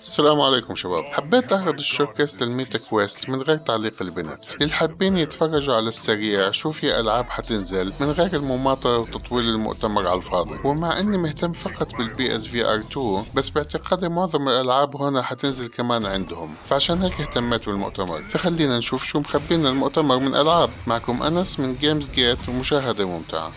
السلام عليكم شباب. حبيت أعرض الشوكيس للميتا كويست من غير تعليق البنت اللي حابين يتفرجوا على السريع شو في ألعاب حتنزل من غير المماطلة وتطويل المؤتمر على الفاضي. ومع إني مهتم فقط بالبي اس في ار 2 بس باعتقادي معظم الألعاب هنا حتنزل كمان عندهم، فعشان هيك اهتميت بالمؤتمر. فخلينا نشوف شو مخبينا المؤتمر من ألعاب. معكم أنس من جيمز جيت ومشاهدة ممتعة.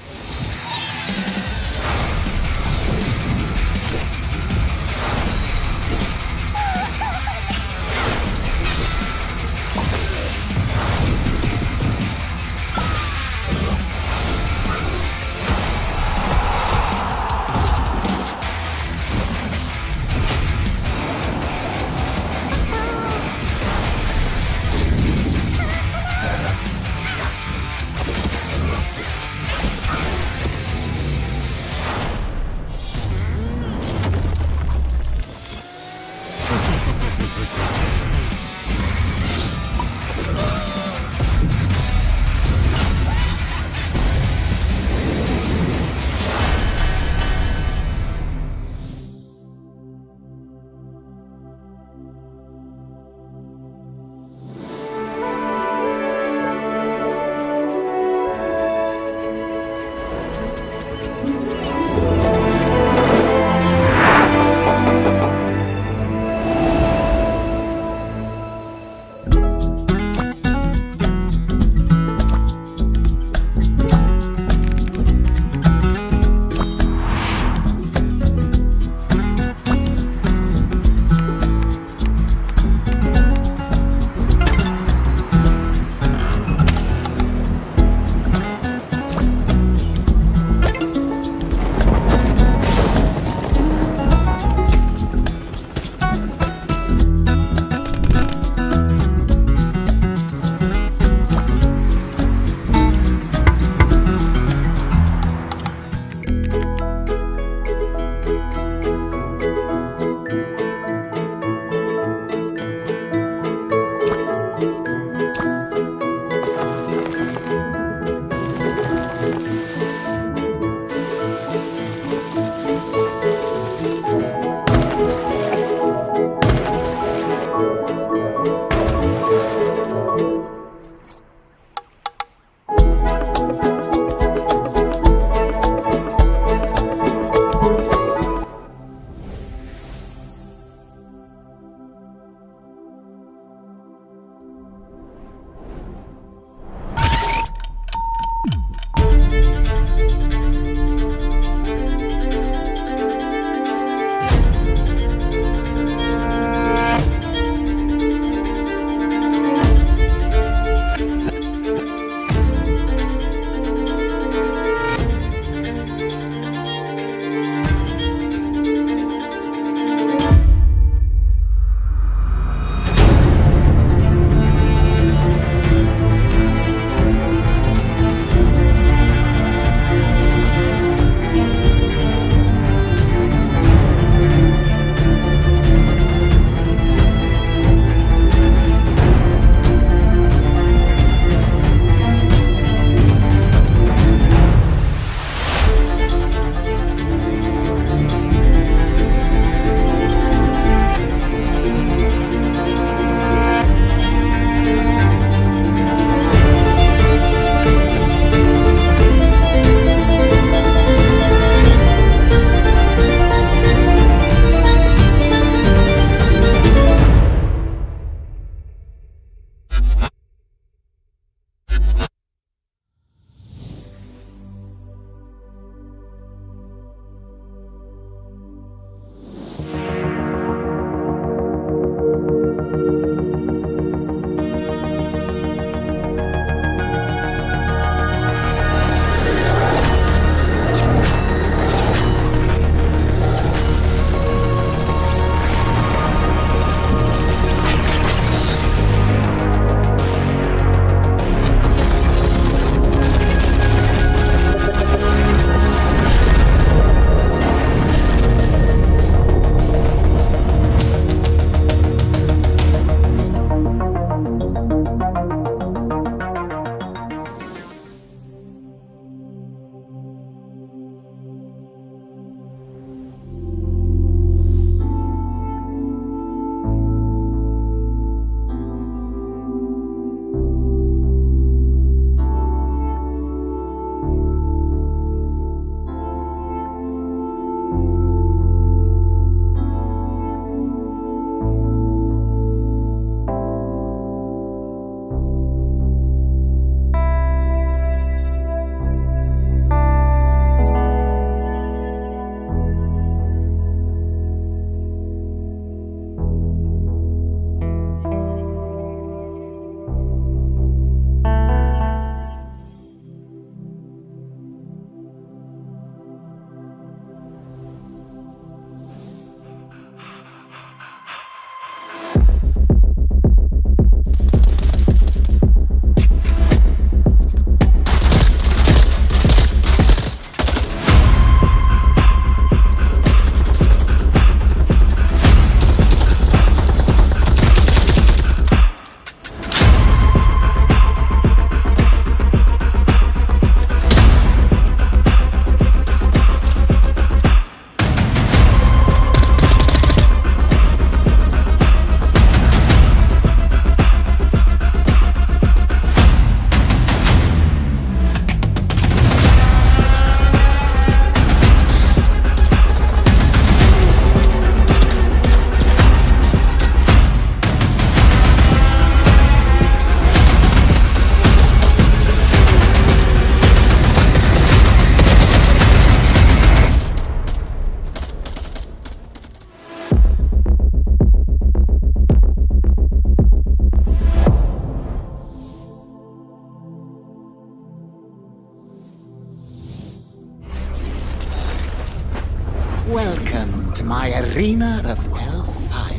arena of hellfire.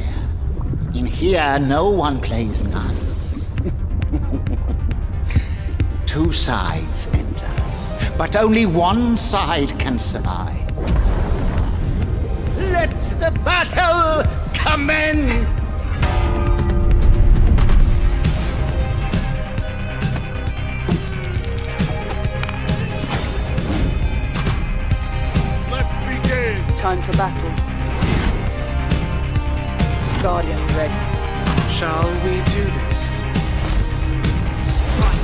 In here, no one plays nuns. Two sides enter, but only one side can survive. Let the battle commence! Time for battle. Guardian ready. Shall we do this? Strike.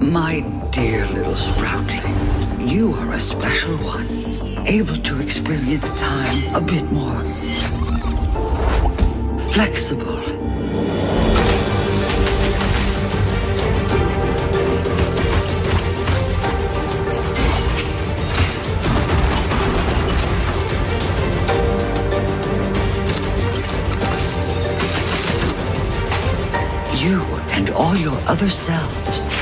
My dear little Sproutling, you are a special one, able to experience time a bit more flexible. You and all your other selves.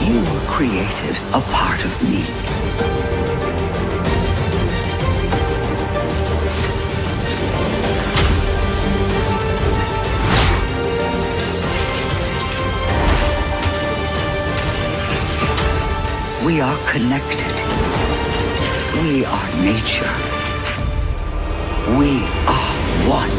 You were created a part of me. We are connected. We are nature. We are one.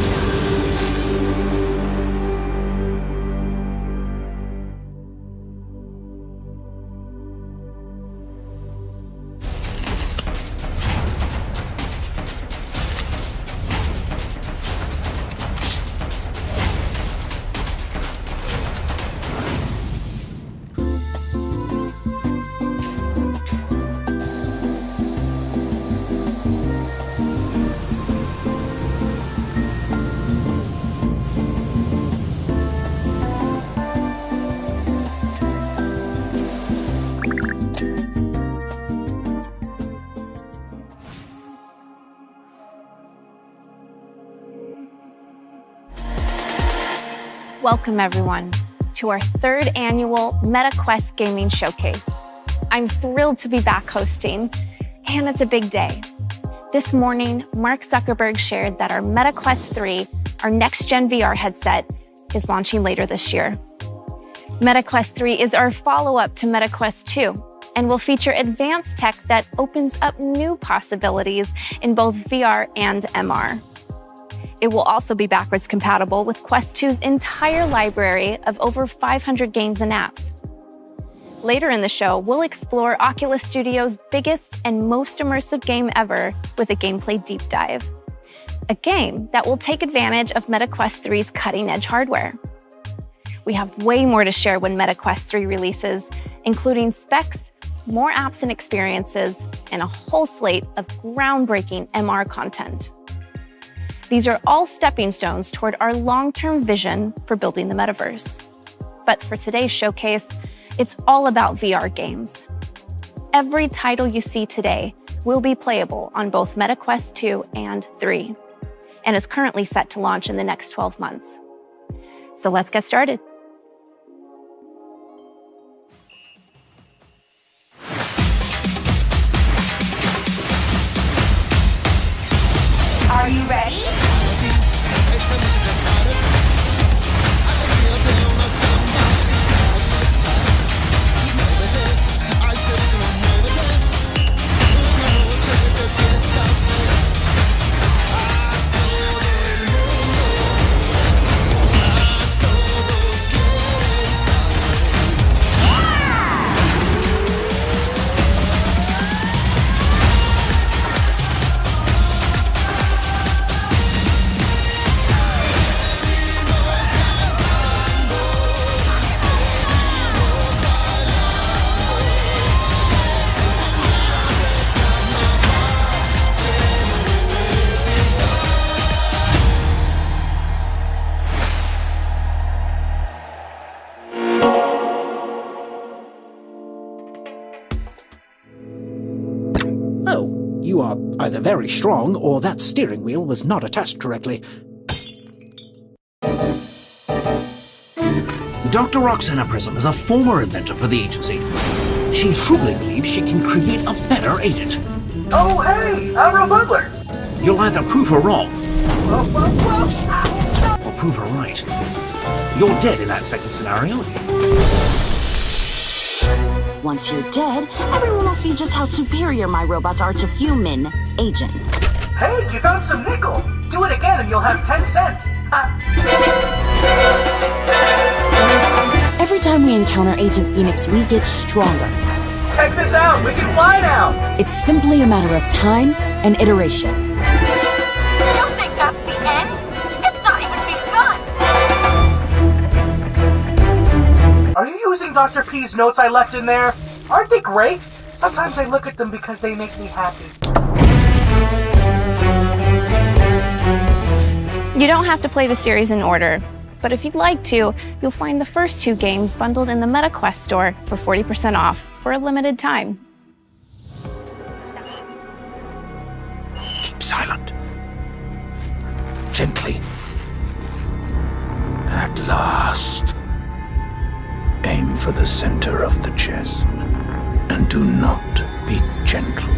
Welcome everyone to our third annual MetaQuest Gaming Showcase. I'm thrilled to be back hosting, and it's a big day. This morning, Mark Zuckerberg shared that our MetaQuest 3, our next-gen VR headset, is launching later this year. MetaQuest 3 is our follow-up to MetaQuest 2 and will feature advanced tech that opens up new possibilities in both VR and MR. It will also be backwards compatible with Quest 2's entire library of over 500 games and apps. Later in the show, we'll explore Oculus Studio's biggest and most immersive game ever with a gameplay deep dive. A game that will take advantage of MetaQuest 3's cutting-edge hardware. We have way more to share when MetaQuest 3 releases, including specs, more apps and experiences, and a whole slate of groundbreaking MR content. These are all stepping stones toward our long-term vision for building the metaverse. But for today's showcase, it's all about VR games. Every title you see today will be playable on both MetaQuest 2 and 3, and is currently set to launch in the next 12 months. So let's get started. Are you ready? very strong, or that steering wheel was not attached correctly. Dr. Roxana Prism is a former inventor for the agency. She truly believes she can create a better agent. Oh, hey! I'm a butler! You'll either prove her wrong, or prove her right. You're dead in that second scenario. Once you're dead, everyone will see just how superior my robots are to human agents. Hey, you found some nickel! Do it again and you'll have 10 cents! Every time we encounter Agent Phoenix, we get stronger. Check this out! We can fly now! It's simply a matter of time and iteration. You think that's the end? It's not even begun! Are you using Dr. P's notes I left in there? Aren't they great? Sometimes I look at them because they make me happy. You don't have to play the series in order, but if you'd like to, you'll find the first 2 games bundled in the MetaQuest store for 40% off for a limited time. Keep silent. Gently. At last. Aim for the center of the chest, and do not be gentle.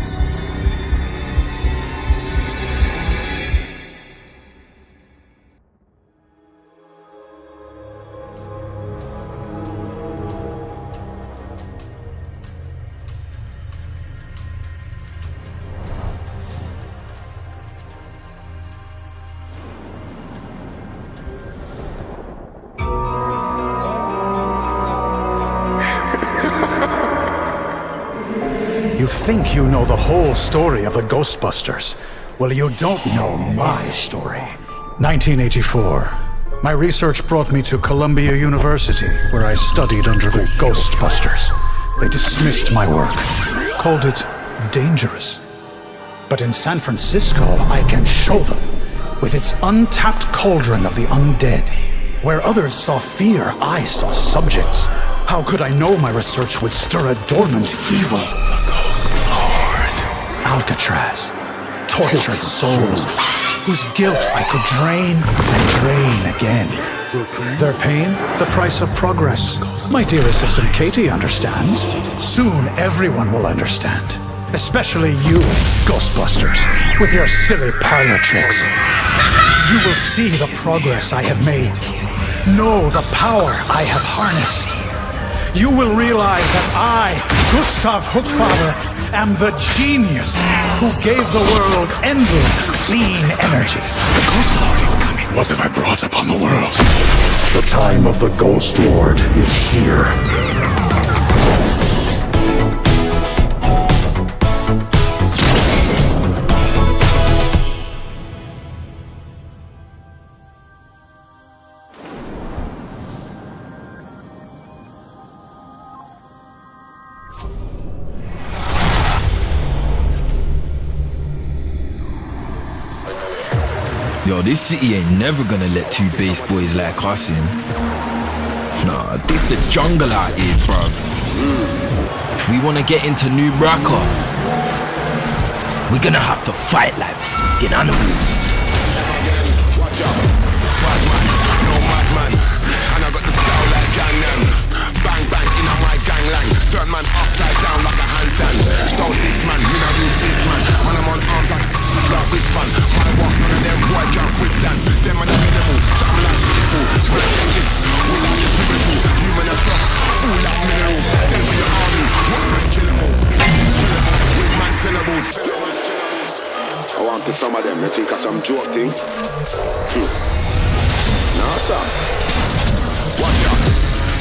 You think you know the whole story of the GhostBusters. Well, you don't know my story. 1984. My research brought me to Columbia University, where I studied under the GhostBusters. They dismissed my work, called it dangerous. But in San Francisco, I can show them, with its untapped cauldron of the undead. Where others saw fear, I saw subjects. How could I know my research would stir a dormant evil? The Ghost Lord. Alcatraz. Tortured souls, whose guilt I could drain and drain again. Their pain, the price of progress. My dear assistant Katie understands. Soon everyone will understand. Especially you, Ghostbusters, with your silly parlor tricks. You will see the progress I have made. Know the power I have harnessed. You will realize that I, Gustav Hookfather, am the genius who gave the world endless clean energy. The Ghost Lord is coming. What have I brought upon the world? The time of the Ghost Lord is here. Yo, this city ain't never gonna let 2 base boys like us in. Nah, this the jungle out here, bruv. If we wanna get into New Braca, we're gonna have to fight like fucking animals. Watch out, bad man, no madman. And I got the style like Jan Nam. Bang bang in my gangland. Turn man upside down like a handstand. Don't this man, you know you this man. Man, I'm on arms like like this man. My walk, none of them boy can't withstand. Them are the minimal, some like beautiful. When I think this, we like this miracle. Human as stuff, all like minerals. Send for your army, what's my killable? With my syllables. I want to some of them, they think of some joke thing. No, sir. Watch out.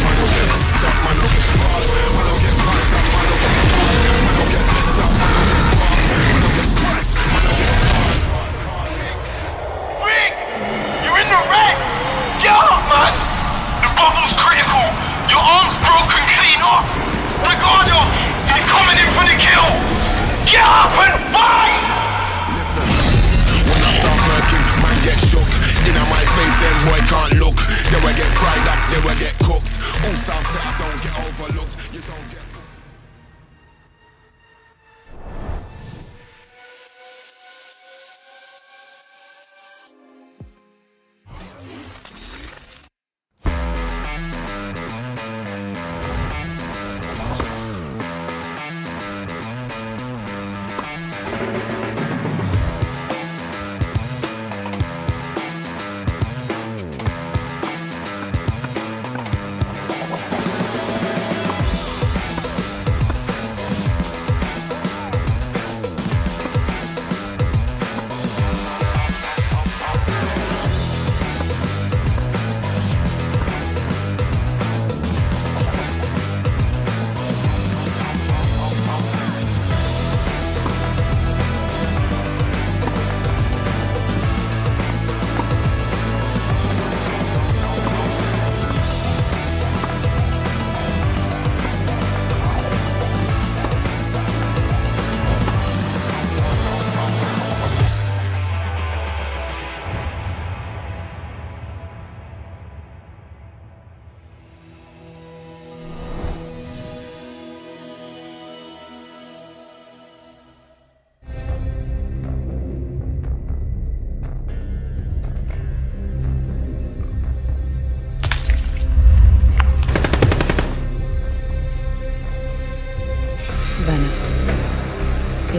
Man don't get fucked up, man don't get bars. Man don't get passed up, man don't get bars. Man don't get messed up, man don't get bars. Man don't get crushed, man don't get bars. Rick! You're in the wreck! Get up, man! The bubble's critical. Your arm's broken clean off. Ricardo, they're coming in for the kill. Get up and fight! Listen, when I start working, man get shook. In my face, then boy can't look. They will get fried up, they will get cooked. All sounds set, I don't get overlooked. You don't get.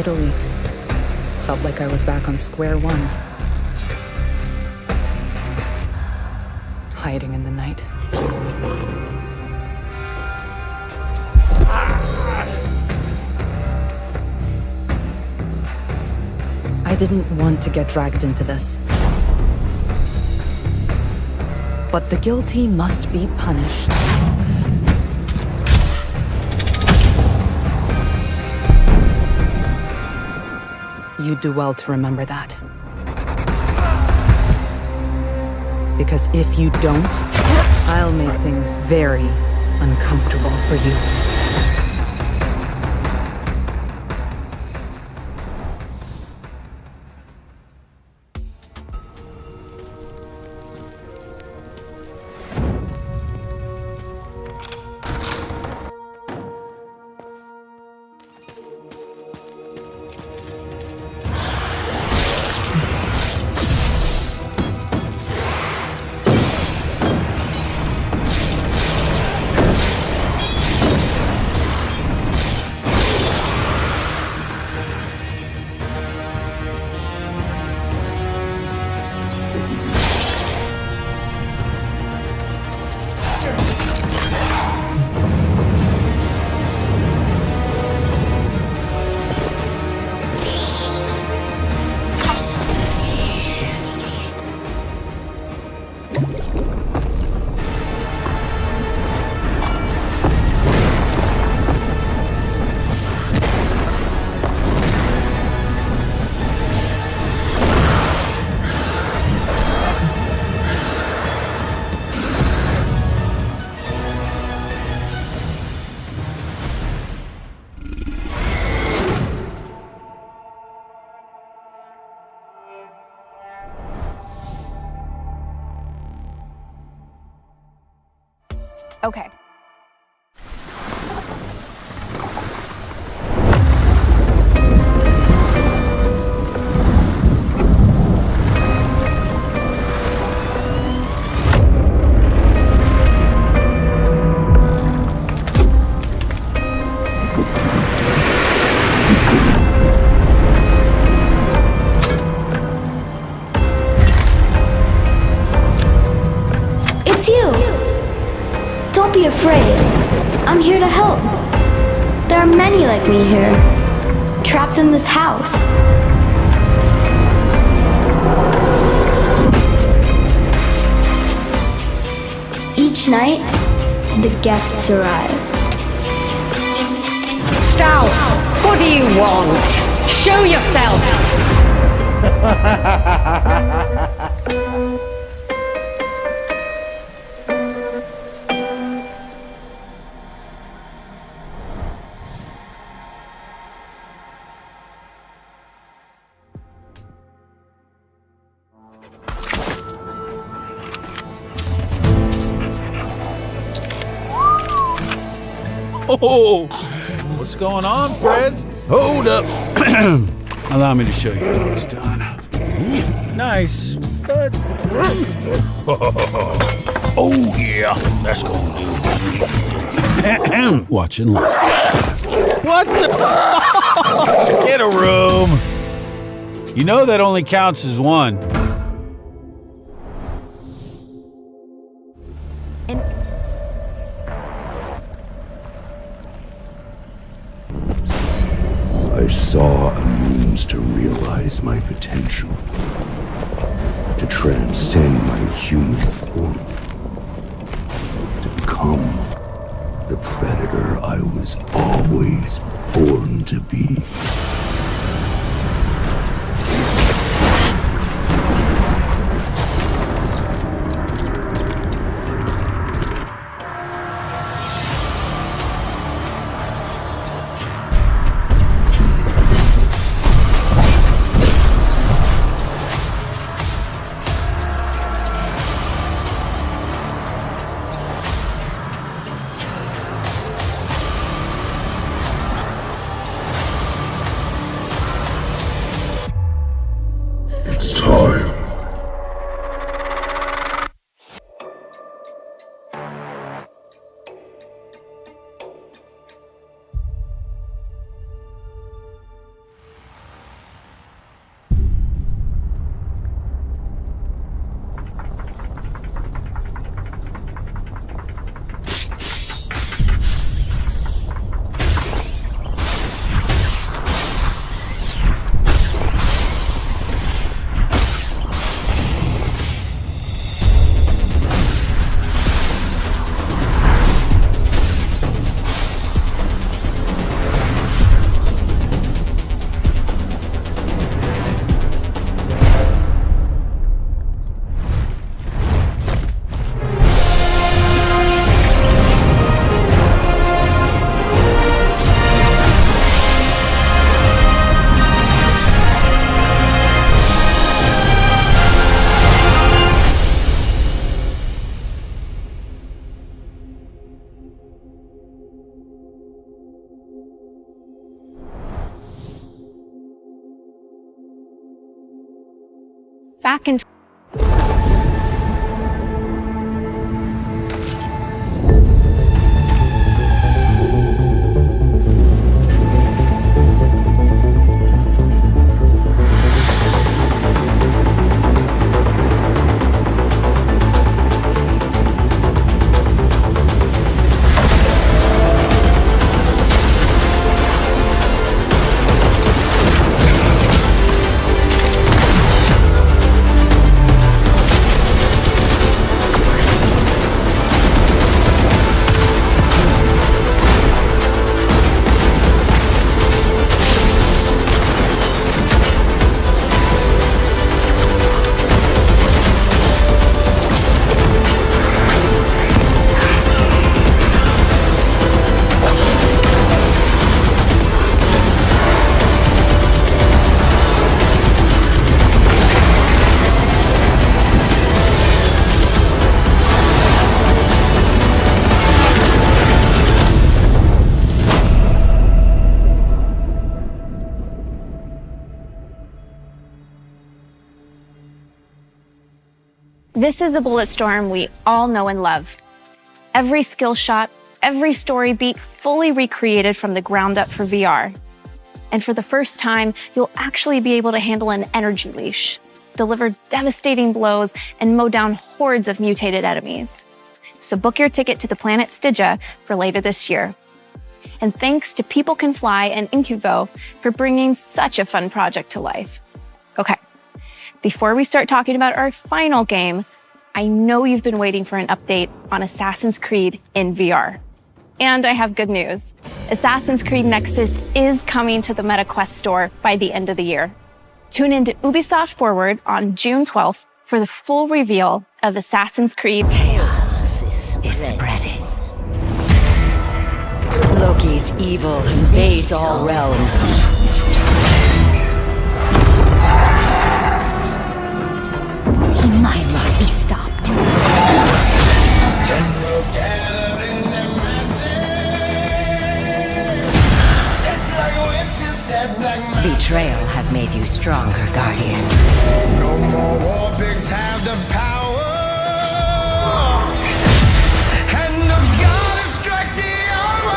Italy. Felt like I was back on square one. Hiding in the night. I didn't want to get dragged into this. But the guilty must be punished. You do well to remember that. Because if you don't, I'll make things very uncomfortable for you. Okay. It's you! Don't be afraid. I'm here to help. There are many like me here, trapped in this house. Each night, the guests arrive. Stout, what do you want? Show yourself! Oh, what's going on, Fred? Hold up. Allow me to show you how it's done. Nice, but... Oh, yeah, that's gonna do. Watch and learn. What the... Get a room. You know that only counts as one. I saw a means to realize my potential, to transcend my human form, to become the predator I was always born to be. back in This is the Bulletstorm we all know and love. Every skill shot, every story beat fully recreated from the ground up for VR. And for the first time, you'll actually be able to handle an energy leash, deliver devastating blows, and mow down hordes of mutated enemies. So book your ticket to the planet Stygia for later this year. And thanks to People Can Fly and 𝐢𝐬𝐭𝐜𝐫 for bringing such a fun project to life. Okay, before we start talking about our final game, I know you've been waiting for an update on Assassin's Creed in VR. And I have good news. Assassin's Creed NEXUS is coming to the MetaQuest store by the end of the year. Tune in to Ubisoft Forward on June 12th for the full reveal of Assassin's Creed. Chaos is spreading. Loki's evil invades all realms. He must be stopped. Betrayal has made you stronger, Guardian. No more war pigs have the power. Hand of God has struck the hour.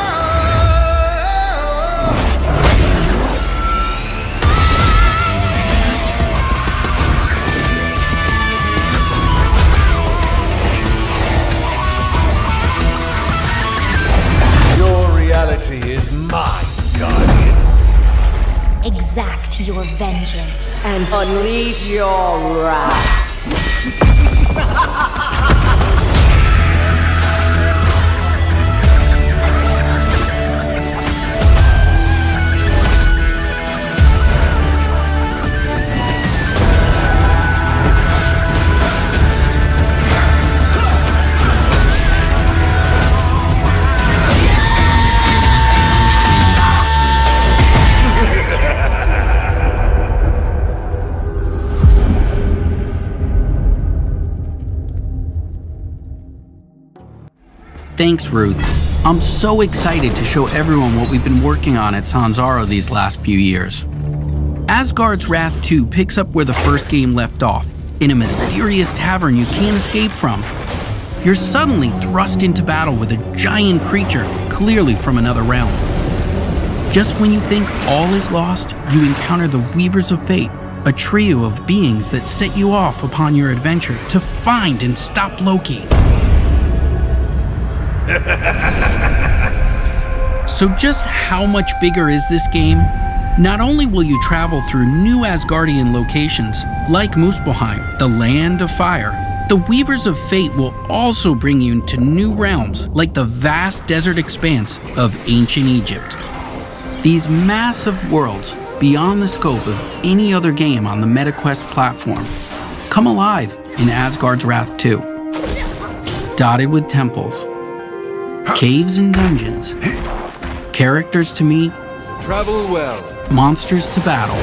Your reality is mine, Guardian. Exact your vengeance. And unleash your wrath. Thanks, Ruth. I'm so excited to show everyone what we've been working on at Sanzaro these last few years. ASGARD'S Wrath 2 picks up where the first game left off, in a mysterious tavern you can't escape from. You're suddenly thrust into battle with a giant creature, clearly from another realm. Just when you think all is lost, you encounter the Weavers of Fate, a trio of beings that set you off upon your adventure to find and stop Loki. So just how much bigger is this game? Not only will you travel through new Asgardian locations, like Muspelheim, the Land of Fire, the Weavers of Fate will also bring you to new realms, like the vast desert expanse of ancient Egypt. These massive worlds, beyond the scope of any other game on the MetaQuest platform, come alive in ASGARD'S Wrath 2. Dotted with temples, caves and dungeons, characters to meet, travel well, monsters to battle,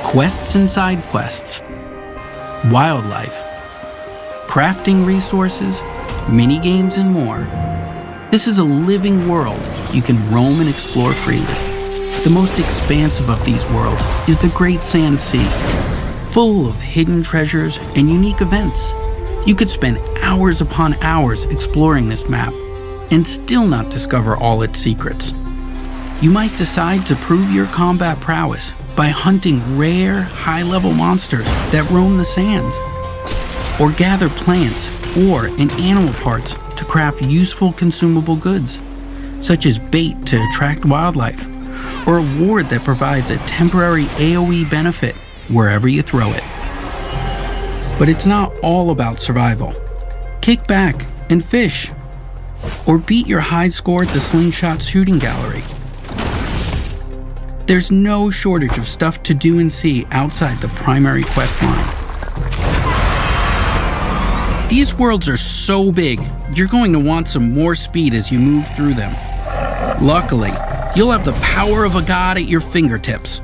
quests and side quests, wildlife, crafting resources, mini-games and more. This is a living world you can roam and explore freely. The most expansive of these worlds is the Great Sand Sea. full of hidden treasures and unique events. You could spend hours upon hours exploring this map and still not discover all its secrets. You might decide to prove your combat prowess by hunting rare, high-level monsters that roam the sands, or gather plants or and animal parts to craft useful consumable goods, such as bait to attract wildlife, or a ward that provides a temporary AoE benefit wherever you throw it. But it's not all about survival. Kick back and fish, or beat your high score at the slingshot shooting gallery. There's no shortage of stuff to do and see outside the primary quest line. These worlds are so big, you're going to want some more speed as you move through them. Luckily, you'll have the power of a god at your fingertips.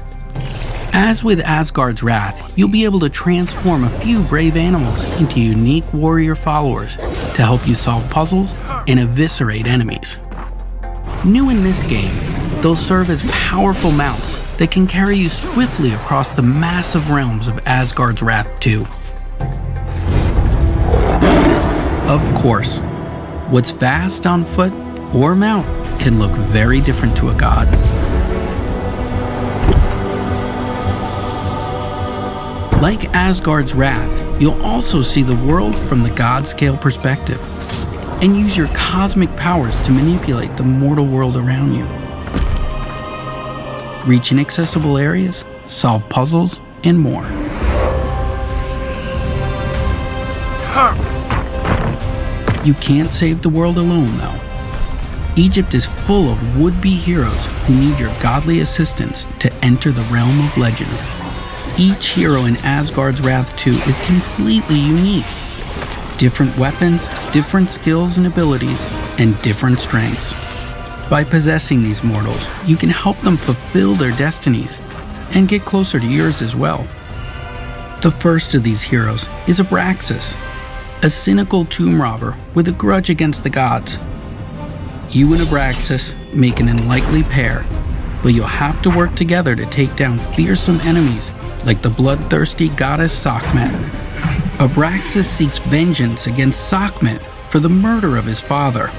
As with ASGARD'S Wrath, you'll be able to transform a few brave animals into unique warrior followers to help you solve puzzles and eviscerate enemies. New in this game, they'll serve as powerful mounts that can carry you swiftly across the massive realms of ASGARD'S Wrath 2. Of course, what's fast on foot or mount can look very different to a god. Like ASGARD'S Wrath, you'll also see the world from the god scale perspective and use your cosmic powers to manipulate the mortal world around you. Reach inaccessible areas, solve puzzles, and more. You can't save the world alone, though. Egypt is full of would-be heroes who need your godly assistance to enter the realm of legend. Each hero in ASGARD'S Wrath 2 is completely unique. Different weapons, different skills and abilities, and different strengths. By possessing these mortals, you can help them fulfill their destinies and get closer to yours as well. The first of these heroes is Abraxas, a cynical tomb robber with a grudge against the gods. You and Abraxas make an unlikely pair, but you'll have to work together to take down fearsome enemies like the bloodthirsty goddess Sekhmet. Abraxas seeks vengeance against Sekhmet for the murder of his father.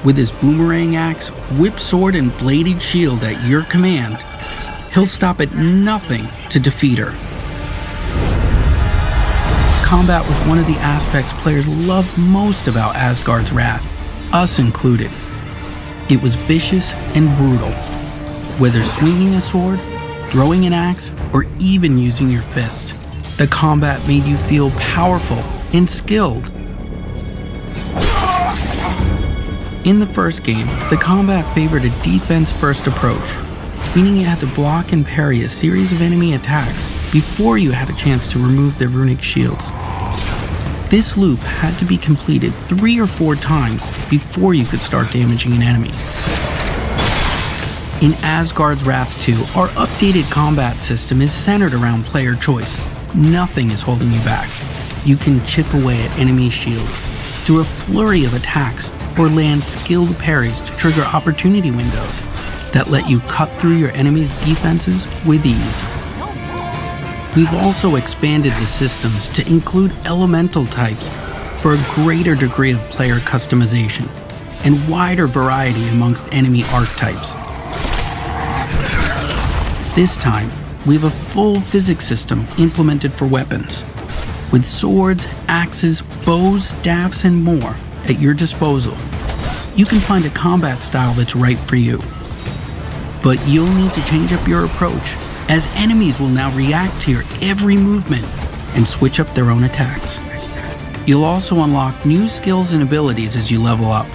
With his boomerang axe, whip sword, and bladed shield at your command, he'll stop at nothing to defeat her. Combat was one of the aspects players loved most about ASGARD'S Wrath, us included. It was vicious and brutal. Whether swinging a sword, throwing an axe, or even using your fists, the combat made you feel powerful and skilled. In the first game, the combat favored a defense-first approach, meaning you had to block and parry a series of enemy attacks before you had a chance to remove their runic shields. This loop had to be completed 3 or 4 times before you could start damaging an enemy. In ASGARD'S Wrath 2, our updated combat system is centered around player choice. Nothing is holding you back. You can chip away at enemy shields through a flurry of attacks or land skilled parries to trigger opportunity windows that let you cut through your enemy's defenses with ease. We've also expanded the systems to include elemental types for a greater degree of player customization and wider variety amongst enemy archetypes. This time, we have a full physics system implemented for weapons, with swords, axes, bows, staffs, and more at your disposal. You can find a combat style that's right for you. But you'll need to change up your approach, as enemies will now react to your every movement and switch up their own attacks. You'll also unlock new skills and abilities as you level up,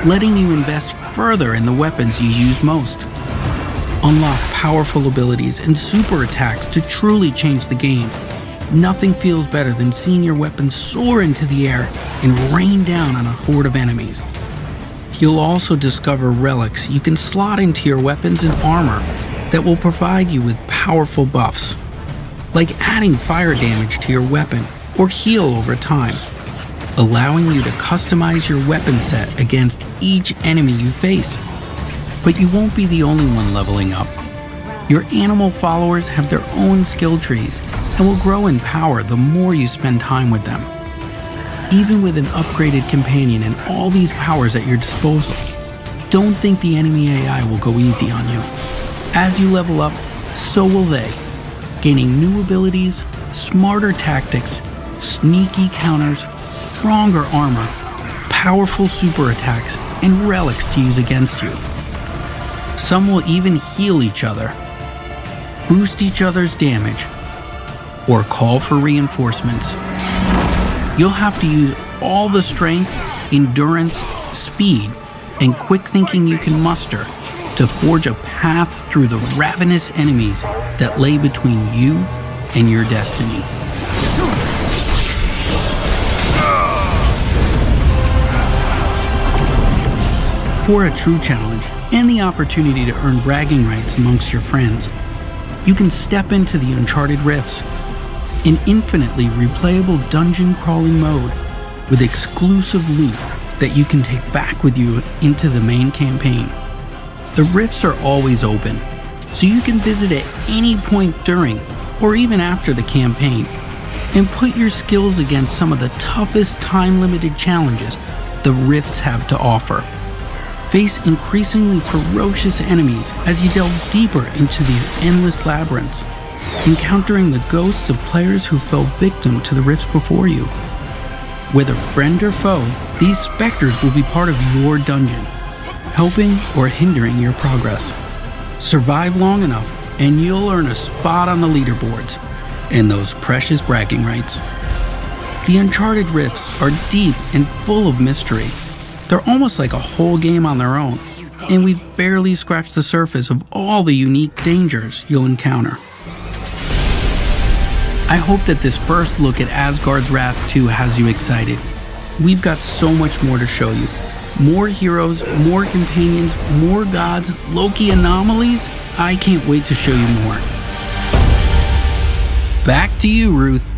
letting you invest further in the weapons you use most. Unlock powerful abilities and super attacks to truly change the game. Nothing feels better than seeing your weapon soar into the air and rain down on a horde of enemies. You'll also discover relics you can slot into your weapons and armor that will provide you with powerful buffs, like adding fire damage to your weapon or heal over time, allowing you to customize your weapon set against each enemy you face. But you won't be the only one leveling up. Your animal followers have their own skill trees and will grow in power the more you spend time with them. Even with an upgraded companion and all these powers at your disposal, don't think the enemy AI will go easy on you. As you level up, so will they, gaining new abilities, smarter tactics, sneaky counters, stronger armor, powerful super attacks, and relics to use against you. Some will even heal each other, boost each other's damage, or call for reinforcements. You'll have to use all the strength, endurance, speed, and quick thinking you can muster to forge a path through the ravenous enemies that lay between you and your destiny. For a true challenge and the opportunity to earn bragging rights amongst your friends, you can step into the Uncharted Rifts, an infinitely replayable dungeon crawling mode with exclusive loot that you can take back with you into the main campaign. The rifts are always open, so you can visit at any point during or even after the campaign and put your skills against some of the toughest time-limited challenges the rifts have to offer. Face increasingly ferocious enemies as you delve deeper into these endless labyrinths, encountering the ghosts of players who fell victim to the rifts before you. Whether friend or foe, these specters will be part of your dungeon, helping or hindering your progress. Survive long enough and you'll earn a spot on the leaderboards and those precious bragging rights. The Uncharted Rifts are deep and full of mystery. They're almost like a whole game on their own, and we've barely scratched the surface of all the unique dangers you'll encounter. I hope that this first look at Asgard's Wrath 2 has you excited. We've got so much more to show you. More heroes, more companions, more gods, Loki anomalies. I can't wait to show you more. Back to you, Ruth.